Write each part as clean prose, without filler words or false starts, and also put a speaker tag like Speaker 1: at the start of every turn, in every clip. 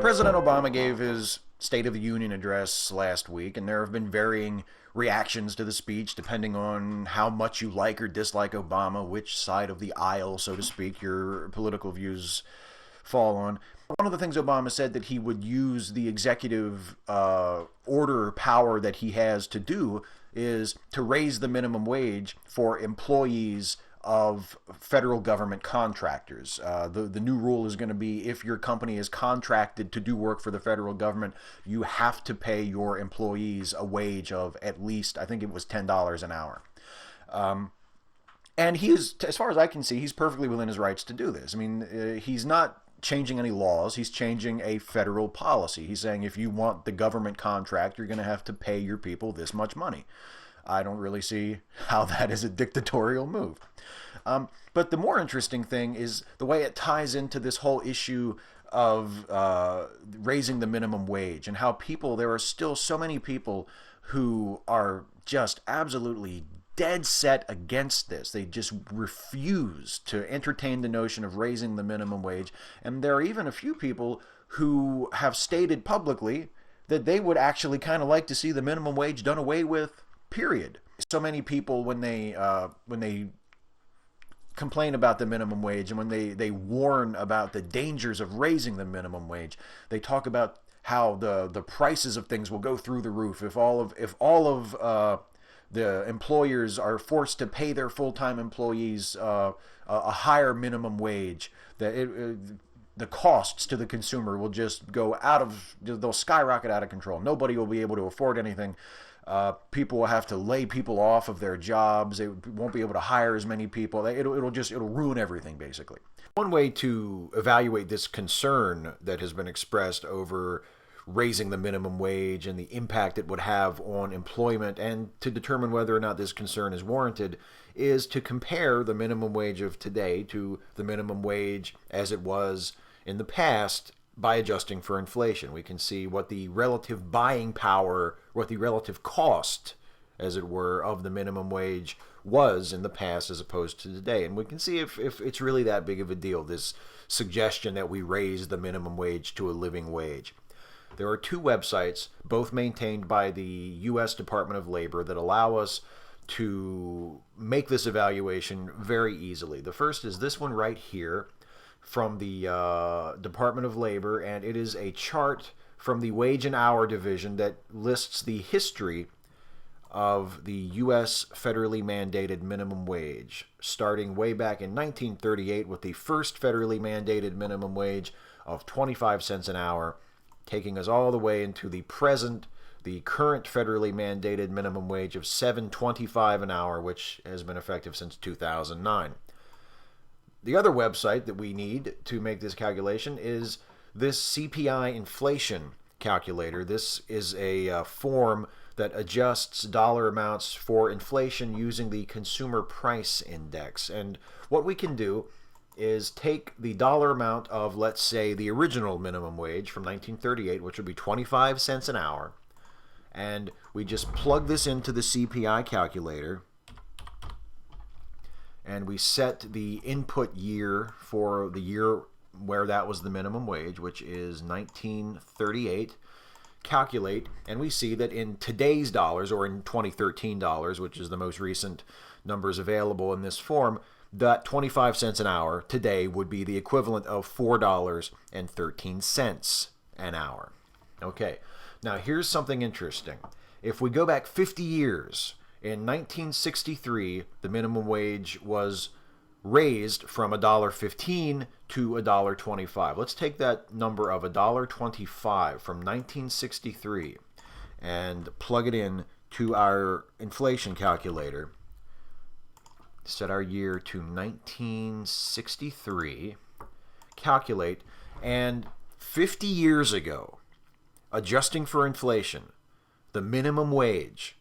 Speaker 1: President Obama gave his State of the Union address last week, and there have been varying reactions to the speech depending on how much you like or dislike Obama, which side of the aisle, so to speak, your political views fall on. One of the things Obama said that he would use the executive order power that he has to do is to raise the minimum wage for employees of federal government contractors. The new rule is going to be if your company is contracted to do work for the federal government, you have to pay your employees a wage of at least, I think it was $10 an hour. And he is, as far as I can see, he's perfectly within his rights to do this. I mean, he's not changing any laws. He's changing a federal policy. He's saying if you want the government contract, you're going to have to pay your people this much money. I don't really see how that is a dictatorial move. But the more interesting thing is the way it ties into this whole issue of raising the minimum wage and how there are still so many people who are just absolutely dead set against this. They just refuse to entertain the notion of raising the minimum wage. And there are even a few people who have stated publicly that they would actually kind of like to see the minimum wage done away with, period. So many people, when they complain about the minimum wage and when they warn about the dangers of raising the minimum wage, they talk about how the prices of things will go through the roof if all of the employers are forced to pay their full-time employees a higher minimum wage, that the costs to the consumer will just they'll skyrocket out of control. Nobody will be able to afford anything. People will have to lay people off of their jobs. They won't be able to hire as many people. It'll ruin everything, basically. One way to evaluate this concern that has been expressed over raising the minimum wage and the impact it would have on employment, and to determine whether or not this concern is warranted, is to compare the minimum wage of today to the minimum wage as it was in the past by adjusting for inflation. We can see what the relative buying power, what the relative cost, as it were, of the minimum wage was in the past as opposed to today. And we can see if it's really that big of a deal, this suggestion that we raise the minimum wage to a living wage. There are two websites, both maintained by the U.S. Department of Labor, that allow us to make this evaluation very easily. The first is this one right here from the Department of Labor, and it is a chart from the Wage and Hour Division that lists the history of the U.S. federally mandated minimum wage, starting way back in 1938 with the first federally mandated minimum wage of 25 cents an hour, taking us all the way into the current federally mandated minimum wage of $7.25 an hour, which has been effective since 2009. The other website that we need to make this calculation is this CPI inflation calculator. This is a form that adjusts dollar amounts for inflation using the Consumer Price Index. And what we can do is take the dollar amount of, let's say, the original minimum wage from 1938, which would be 25 cents an hour, and we just plug this into the CPI calculator, and we set the input year for the year where that was the minimum wage, which is 1938, calculate, and we see that in today's dollars, or in 2013 dollars, which is the most recent numbers available in this form, that 25 cents an hour today would be the equivalent of $4.13 an hour. Okay, now here's something interesting. If we go back 50 years, in 1963, the minimum wage was raised from $1.15 to $1.25. Let's take that number of $1.25 from 1963 and plug it in to our inflation calculator. Set our year to 1963, calculate, and 50 years ago, adjusting for inflation, the minimum wage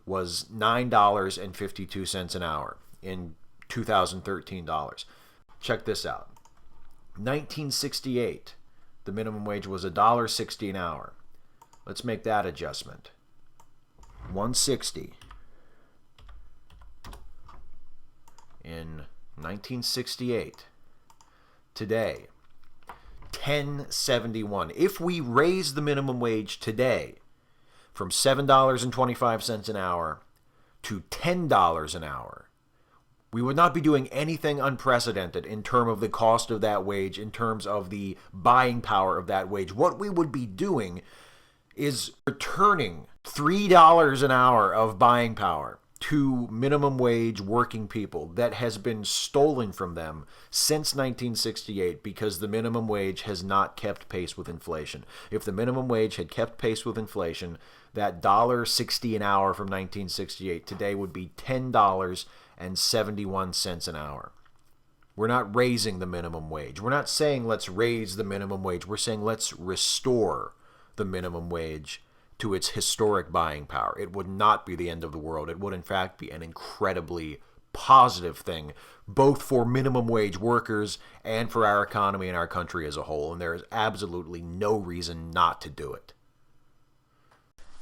Speaker 1: was $9.52 an hour in 2013 dollars. Check this out. 1968, the minimum wage was $1.60 an hour. Let's make that adjustment. $1.60 in 1968. Today, $10.71. If we raise the minimum wage today from $7.25 an hour to $10 an hour, we would not be doing anything unprecedented in terms of the cost of that wage, in terms of the buying power of that wage. What we would be doing is returning $3 an hour of buying power to minimum wage working people that has been stolen from them since 1968 because the minimum wage has not kept pace with inflation. If the minimum wage had kept pace with inflation, that $1.60 an hour from 1968 today would be $10.71 an hour. We're not raising the minimum wage. We're not saying let's raise the minimum wage. We're saying let's restore the minimum wage to its historic buying power. It would not be the end of the world. It would, in fact, be an incredibly positive thing, both for minimum wage workers and for our economy and our country as a whole. And there is absolutely no reason not to do it.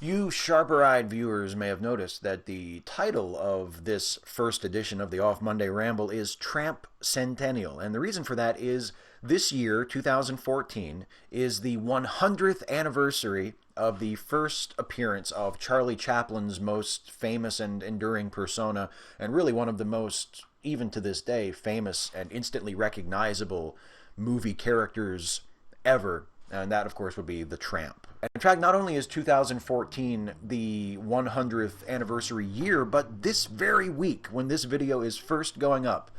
Speaker 1: You sharper-eyed viewers may have noticed that the title of this first edition of the Off Monday Ramble is Tramp Centennial. And the reason for that is this year, 2014, is the 100th anniversary of the first appearance of Charlie Chaplin's most famous and enduring persona, and really one of the most, even to this day, famous and instantly recognizable movie characters ever. And that, of course, would be the Tramp. And in fact, not only is 2014 the 100th anniversary year, but this very week, when this video is first going up,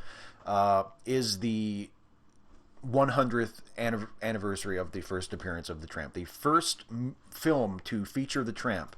Speaker 1: is the 100th anniversary of the first appearance of the Tramp. The first film to feature the Tramp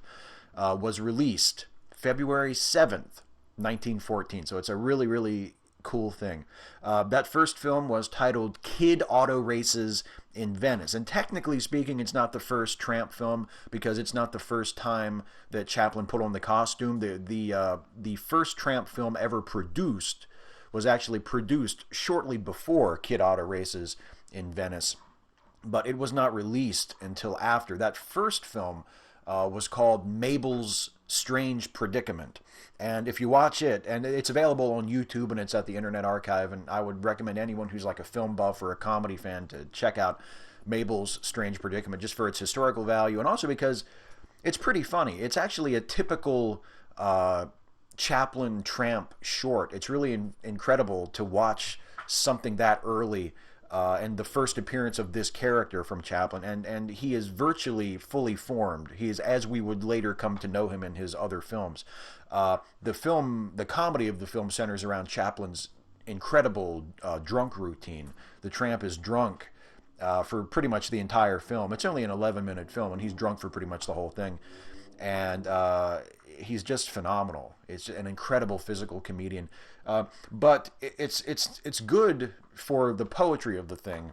Speaker 1: was released February 7th, 1914. So it's a really, really cool thing. That first film was titled Kid Auto Races in Venice. And technically speaking, it's not the first Tramp film because it's not the first time that Chaplin put on the costume. The first Tramp film ever produced was actually produced shortly before Kid Auto Races in Venice, but it was not released until after. That first film was called Mabel's Strange Predicament. And if you watch it, and it's available on YouTube and it's at the Internet Archive, and I would recommend anyone who's like a film buff or a comedy fan to check out Mabel's Strange Predicament just for its historical value and also because it's pretty funny. It's actually a typical Chaplin Tramp short. It's really incredible to watch something that early and the first appearance of this character from Chaplin, and he is virtually fully formed. He is as we would later come to know him in his other films. The comedy of the film centers around Chaplin's incredible drunk routine. The Tramp is drunk for pretty much the entire film. It's only an 11-minute film, and he's drunk for pretty much the whole thing. And he's just phenomenal. It's an incredible physical comedian. But it's good for the poetry of the thing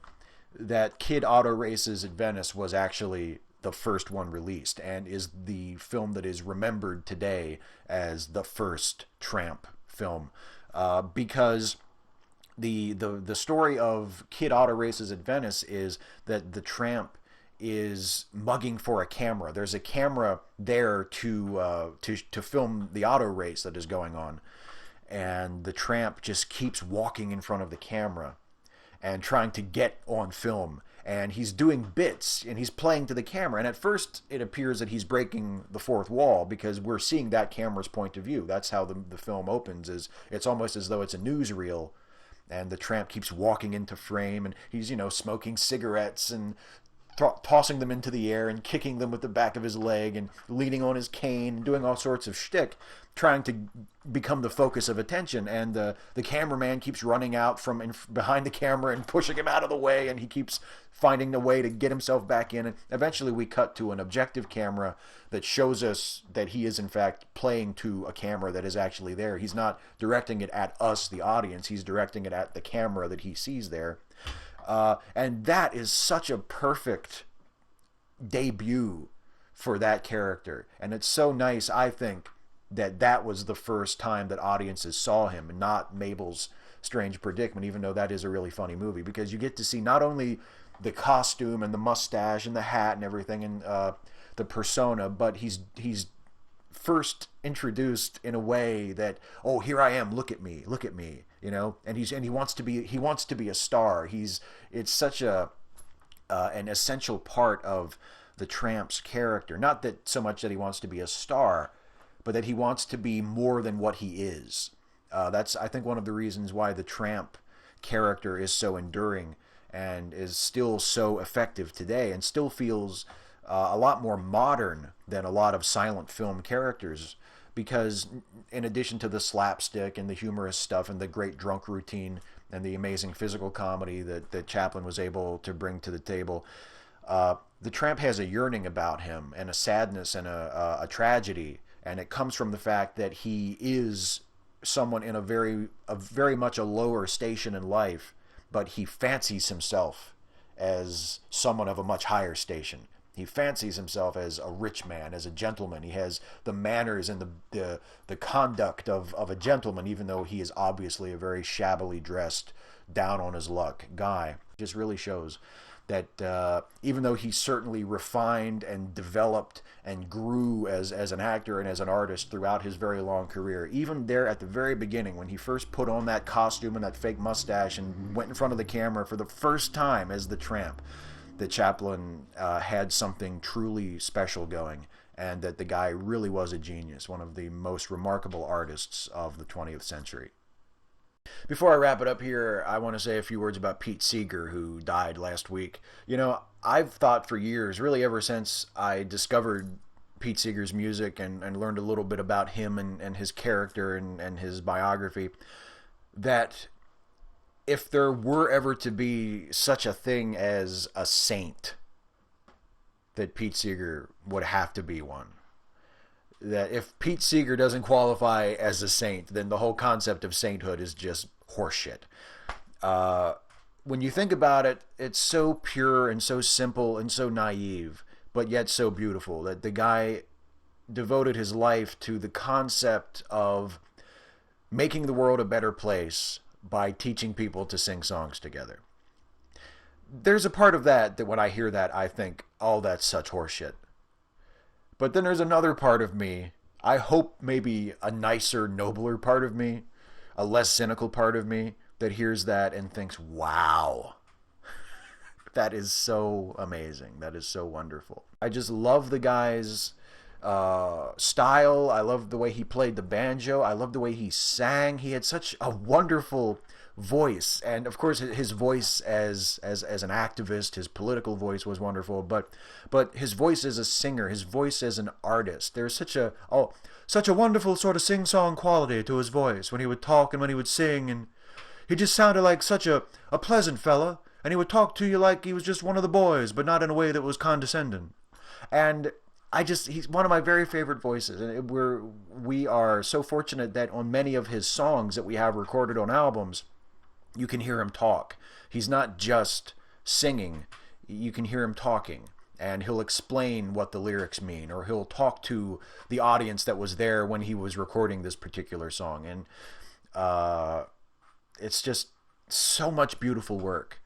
Speaker 1: that Kid Auto Races at Venice was actually the first one released and is the film that is remembered today as the first Tramp film. Because the story of Kid Auto Races at Venice is that the Tramp is mugging for a camera. There's a camera there to film the auto race that is going on, and the Tramp just keeps walking in front of the camera and trying to get on film, and he's doing bits and he's playing to the camera, and at first it appears that he's breaking the fourth wall because we're seeing that camera's point of view. That's how the film opens. Is it's almost as though it's a newsreel, and the Tramp keeps walking into frame, and he's smoking cigarettes and tossing them into the air and kicking them with the back of his leg and leaning on his cane and doing all sorts of shtick, trying to become the focus of attention. And the cameraman keeps running out from behind the camera and pushing him out of the way, and he keeps finding a way to get himself back in. And eventually we cut to an objective camera that shows us that he is in fact playing to a camera that is actually there. He's not directing it at us, the audience. He's directing it at the camera that he sees there. And that is such a perfect debut for that character. And it's so nice, I think, that was the first time that audiences saw him and not Mabel's Strange Predicament, even though that is a really funny movie, because you get to see not only the costume and the mustache and the hat and everything and the persona, but he's first introduced in a way that, oh, here I am, look at me, and he wants to be a star. It's such a an essential part of the Tramp's character. Not that so much that he wants to be a star, but that he wants to be more than what he is. That's, I think, one of the reasons why the Tramp character is so enduring and is still so effective today, and still feels a lot more modern than a lot of silent film characters, because in addition to the slapstick and the humorous stuff and the great drunk routine and the amazing physical comedy that Chaplin was able to bring to the table, the Tramp has a yearning about him and a sadness and a tragedy, and it comes from the fact that he is someone in a very much a lower station in life, but he fancies himself as someone of a much higher station. He fancies himself as a rich man, as a gentleman. He has the manners and the conduct of a gentleman, even though he is obviously a very shabbily dressed, down on his luck guy. It just really shows that even though he certainly refined and developed and grew as an actor and as an artist throughout his very long career, even there at the very beginning when he first put on that costume and that fake mustache and went in front of the camera for the first time as the Tramp, that Chaplin had something truly special going, and that the guy really was a genius, one of the most remarkable artists of the 20th century. Before I wrap it up here, I want to say a few words about Pete Seeger, who died last week. You know, I've thought for years, really ever since I discovered Pete Seeger's music and learned a little bit about him and his character and his biography, that if there were ever to be such a thing as a saint, that Pete Seeger would have to be one. That if Pete Seeger doesn't qualify as a saint, then the whole concept of sainthood is just horseshit. When you think about it, it's so pure and so simple and so naive, but yet so beautiful, that the guy devoted his life to the concept of making the world a better place by teaching people to sing songs together. There's a part of that when I hear that, I think, oh, that's such horseshit. But then there's another part of me, I hope maybe a nicer, nobler part of me, a less cynical part of me, that hears that and thinks, wow, that is so amazing. That is so wonderful. I just love the guy's style. I love the way he played the banjo. I love the way he sang. He had such a wonderful voice, and of course his voice as an activist, his political voice was wonderful, but his voice as a singer, his voice as an artist, there's such a wonderful sort of sing-song quality to his voice when he would talk and when he would sing, and he just sounded like such a pleasant fella, and he would talk to you like he was just one of the boys, but not in a way that was condescending. And he's one of my very favorite voices, and we are so fortunate that on many of his songs that we have recorded on albums, you can hear him talk. He's not just singing. You can hear him talking, and he'll explain what the lyrics mean, or he'll talk to the audience that was there when he was recording this particular song. And it's just so much beautiful work.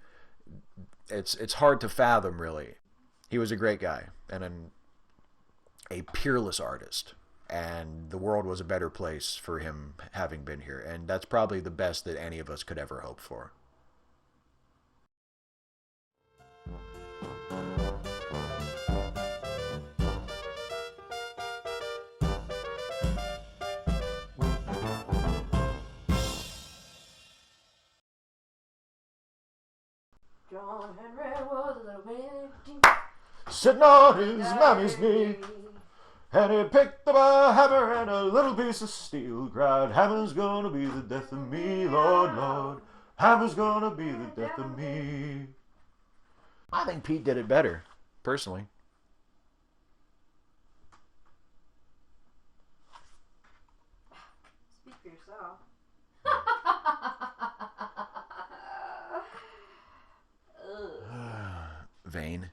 Speaker 1: It's hard to fathom, really. He was a great guy and a peerless artist, and the world was a better place for him having been here, and that's probably the best that any of us could ever hope for.
Speaker 2: John Henry was a little baby
Speaker 1: sitting on his mommy's knee, and he picked up a hammer and a little piece of steel, cried, "Hammer's gonna be the death of me, Lord, Lord. Hammer's gonna be the death of me." I think Pete did it better, personally.
Speaker 2: Speak for yourself.
Speaker 1: Vain.